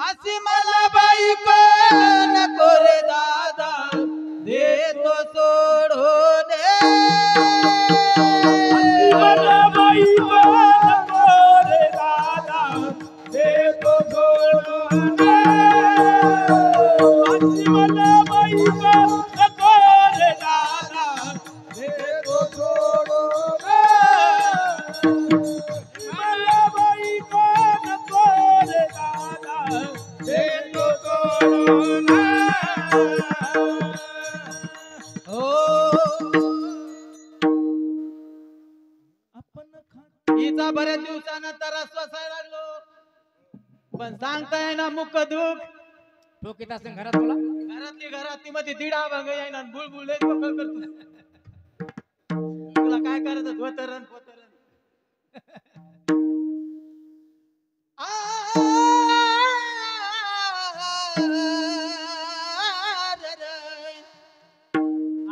अशी मला बायको नको रे दादा देतो सोडून अशी मला बायको नको रे दादा देतो सोडून अशी मला बायको नको रे दादा देतो सोडून मला बायको नको रे दादा देतो सोडून हिचा बऱ्याच दिवसानं त्रास वाचायला लागलो पण सांगताय ना मुख दुख ठोकीत असेल घरात तुला घरातली मध्ये दीडा भांग येईना बुळबुळ लय पकड करतो तुला काय करायचं धोतरण पोतरण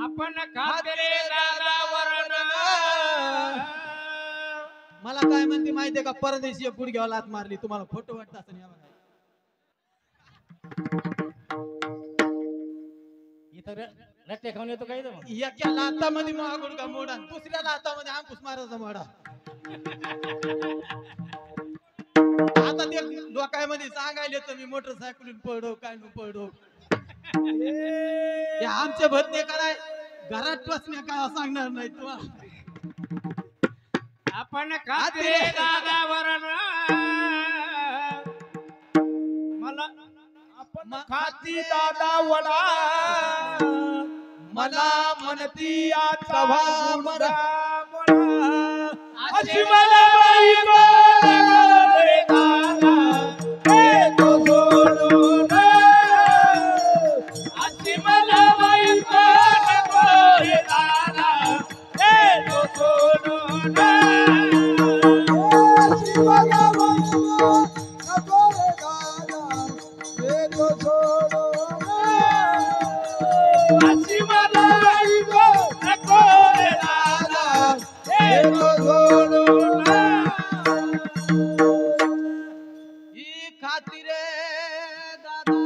आपण खाते दादा वरण मला काय म्हणते माहितीये का परदेशी गुडघ्यावर लात मारली तुम्हाला खोटं वाटत असं या बघा इथं रट्टे खाऊन येतो काय मग एका लातामध्ये महा गुडघा मोडा दुसऱ्या लातामध्ये अंकुश मारायचा मोडा आता ते डोक्यामध्ये सांगायले तर मी मोटरसायकलून पडो काय नु पडो हे आमचे भरते कराय घरात टोचण्या काय सांगणार नाही तुम्हाला आपण खाते दादा वरण मला आपण खाती दादा वडा मला म्हणती आता मुर्गा मोडा अशी मला बायको नको रे दादा देतो सोडून अशी मला बायको नको रे दादा देतो सोडून अशी मला बायको नको रे दादा देतो सोडून अशी मला बायको नको रे दादा देतो सोडून ही खातिरे दादा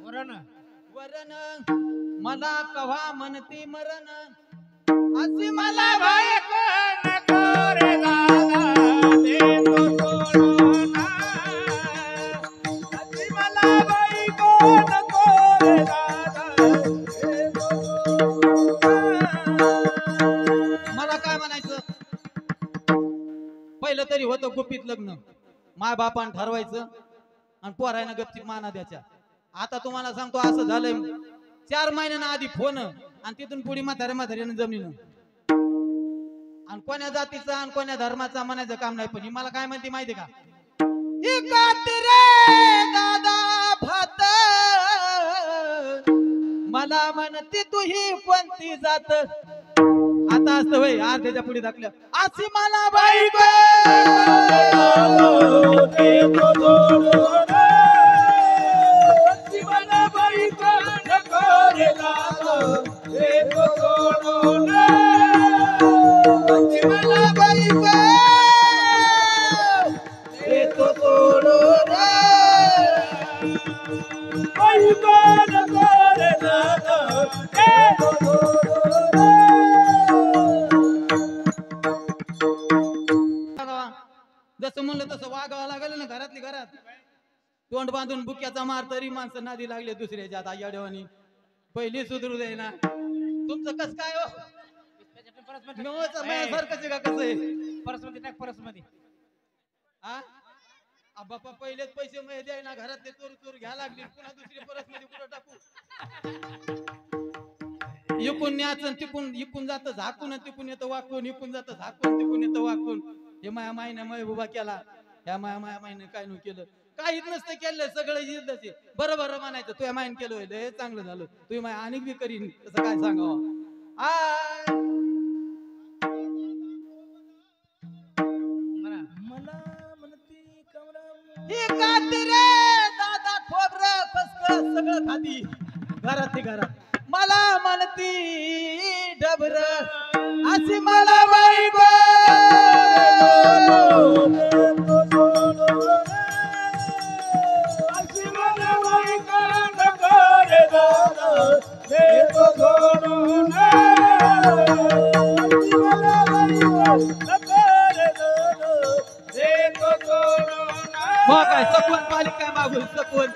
वरण वरण मला कव्हा म्हणती मरण अशी मला बायको नको रे दादा देतो सोडून अशी मला बायको नको रे दादा देतो सोडून मला काय म्हणायचं पहिलं तरी होतं गुपित लग्न माय बापान ठरवायचं आणि पोरायनं गपचिप माना द्यायच्या आता तुम्हाला सांगतो असं झालंय 4 महिन्यानं आधी फोन आणि तिथून पुढे म्हाताऱ्यानं जमिनीनं आणि कोण्या जातीचा आणि कोण्या धर्माचा म्हणायचं काम नाही पण ही मला काय म्हणते माहिती का ही कातिरे दादा भात मला म्हणते तू ही कोणती जात आता असतं वय अर्ध्याच्या पुढे दाखल्या अशी मला बायको देतो सोडून अशी मला बायको नको रे दादा देतो सोडून अशी मला बायको देतो सोडून बायको नको रे दादा देतो सोडून जसं म्हणलं तसं वागावं लागलं ना घरातली घरात तोंड बांधून बुक्याचा मार तरी माणसं नादी लागले दुसऱ्याच्या आता येड्यावानी पहिली सुधरू दे ना तुमचं कस काय हो सारखंच का कसं आहे परस मध्ये टाक परस मध्ये हा बापा पहिलेच पैसे मध्ये द्याय ना घरात ते चोर चोर घ्या लागली पुन्हा दुसरी परस मध्ये कुठं टाकू इकून न्याचं तिकून इकून जातं झाकून तिकून येतं वाकून इकून जातं झाकून तिकून येतं वाकून हे माया मायने उभा केला ह्या माया मायने काय नाही केलं काहीच नसतं केलं सगळं युद्धच बरं बरं म्हणायचं तुझ्या मायन केलं हे चांगलं झालं तुझी माय अनेक बी करीन तसं काय सांगावं मला म्हणती कमरा ही कातिरे दादा खोबरं खसखस सगळं खाती घरात घरात मला म्हणती डबर अशी मला बायको अशी सकून पाली काय मागून सकून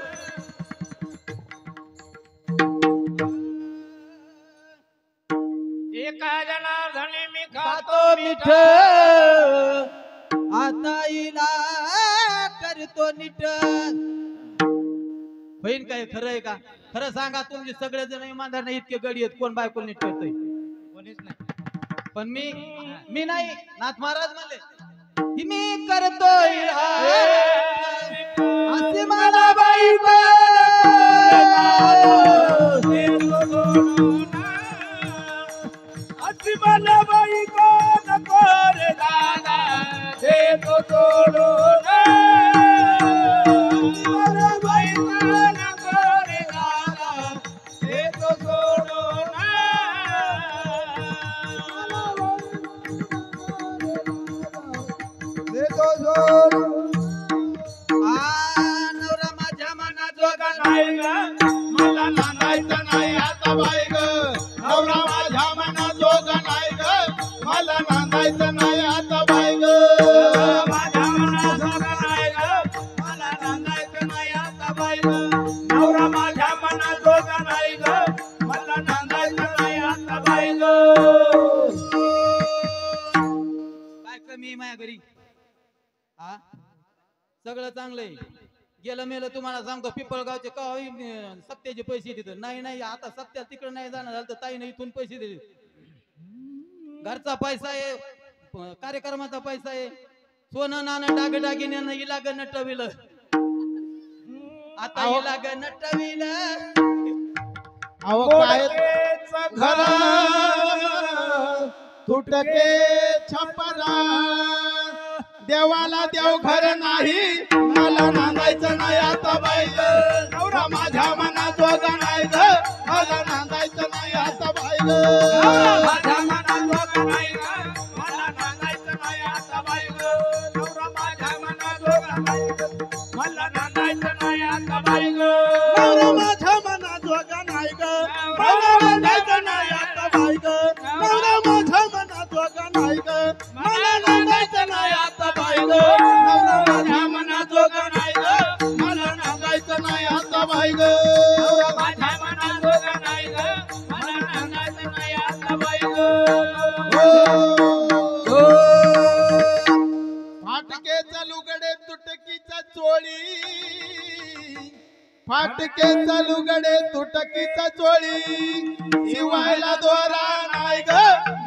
एका जनार्दनी मी खातो खातो मिठ मिठ आता इला करतो नीट होईन काय खरं आहे का खरं सांगा तुमचे सगळे जण इमानदार नाही इतके गडी आहेत कोण बायको नीट करतोय कोणीच नाही पण मी नाही नाथ महाराज म्हणले की मी करतोय असे मला बायको अशी मला बायको नको रे दादा हे तो सोडून मला बायको नको रे दादा हे तो सोडून हे तो सोडून नवरा माझ्या मनात नाही ग मला नांदायचं नाही आता बाई ग नवरा माझ्या मनाजोगा नाही ग मला नांदायचं नाही आता बाई ग माझ्या मनाजोगा नाही ग मला नांदायचं नाही आता बाई ग नवरा माझ्या मनाजोगा नाही ग मला नांदायचं नाही आता बाई ग काय कमी आहे माझ्या घरी हा सगळं चांगलंय गेलं मेलं तुम्हाला सांगतो पिपळगावचे सत्याचे पैसे तिथं नाही आता सत्या तिकडे नाही जाणार झालं तर ताईने इथून पैसे दिले घरचा पैसा आहे कार्यक्रमाचा पैसा आहे सोनं नाणं दागिन्यानं हिला ग नटविलं आता हिला ग नटविलं घर तुटके छपरा देवाला देव घर नाही मला नांदायचं नाही आता बाई ग नवरा माझ्या मनाजोगा नाही ग मला नांदायचं नाही आता बाई ग माझ्या मनाजोगा नाही ग मला नांदायचं नाही आता बाई ग नवरा माझ्या मनाजोगा नाही ग मला नांदायचं नाही आता बाई ग नवरा माझ्या मनाजोगा नाही ग मला नांदायचं नाही आता बाई ग नवरा माझ्या मनाजोगा नाही ग मला नांदायचं नाही आता बाई ग नवरा माझ्या मनाजोगा नाही ग मला नांदायचं नाही आता बाई ग नवरा माझ्या मनाजोगा नाही ग मला नांदायचं नाही आता बाई ग फाटकेचा लुगडे तुटकीचा चोळी फाटकेचा लुगडे तुटकीचा चोळी शिवायला दोरा नाही ग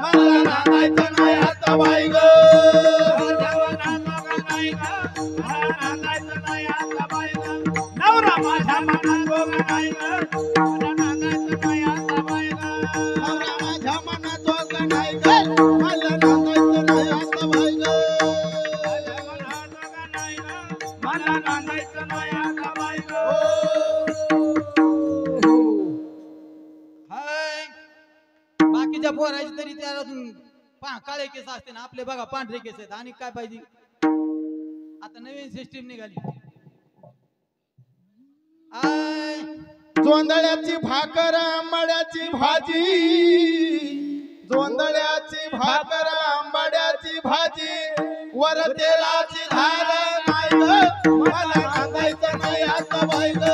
मला नांदायचं नाही आता बाई ग नवरा माझ्या मनाजोगा नाही ग मला नांदायचं नाही आता बाई ग नवरा माझ्या मनाजोगा नाही ग मला नांदायचं नाही आता बाई ग मला नांदायचं नाही आता बाई ग हाय बाकीच्या पोरायचे तरी त्याला काळे केस असते ना आपले बघा पांढरे केस आहेत आणि काय पाहिजे आता नवीन सिस्टीम निघाली आय जोंधळ्याची भाकर आंबाड्याची भाजी जोंधळ्याची भाकर आंबाड्याची भाजी वर तेलाची धार नाही ग मला नांदायचं नाही आता बाई ग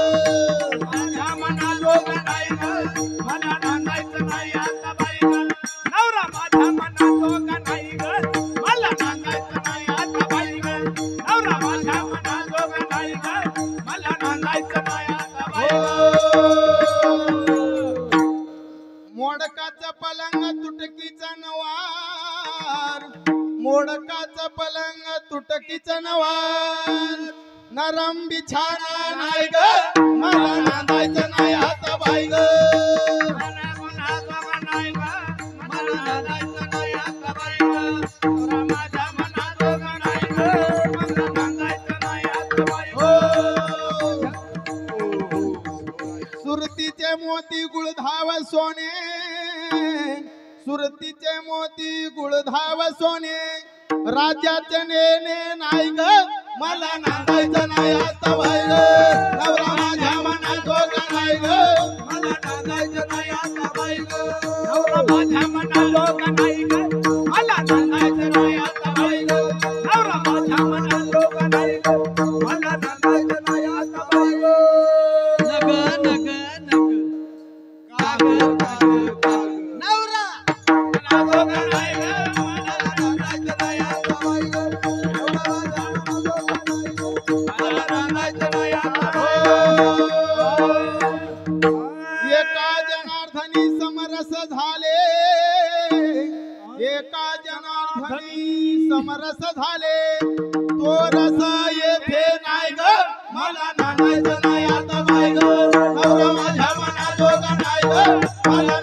माझ्या मनाजोगा नाही ग मला नांदायचं नाही आता बाई ग नवरा माझ्या मनाजोगा नाही ग मला नांदायचं नाही आता बाई ग नवरा माझ्या मनाजोगा नाही ग मला नांदायचं नाही आता बाई मोडकाचा पलंग तुटकीचा नवार मोडकाचा पलंग तुटकीचा नवार नरम बिछाना नाही ग मला नांदायचं नाही आता बाई ग मला नांदायचं नाही आता बाई ग माझ्या मनाजोगा नाही ग मला नांदायचं नाही आता बाई ग सुरतीचे मोती गुळधाव सोने सुरतीचे मोती गुळधाव सोने राज्याचे नेणे नाही ग मला नांदायचं नाही आता बाई ग नवरा माझ्या मनाजोगा नाही ग मला नांदायचं नाही आता बाई ग नवरा माझ्या मनाजोगा नाही ग मला नांदायचं नाही आता बाई ग नवरा माझ्या मनाजोगा नाही ग मला नांदायचं नाही आता बाई एका जनार्दनी समरस झाले एका जनार्दनी समरस झाले तो रस येथे नाही ग मला नांदायचं नाही आता बाई ग नवरा माझ्या मना जोगा नाही ग मला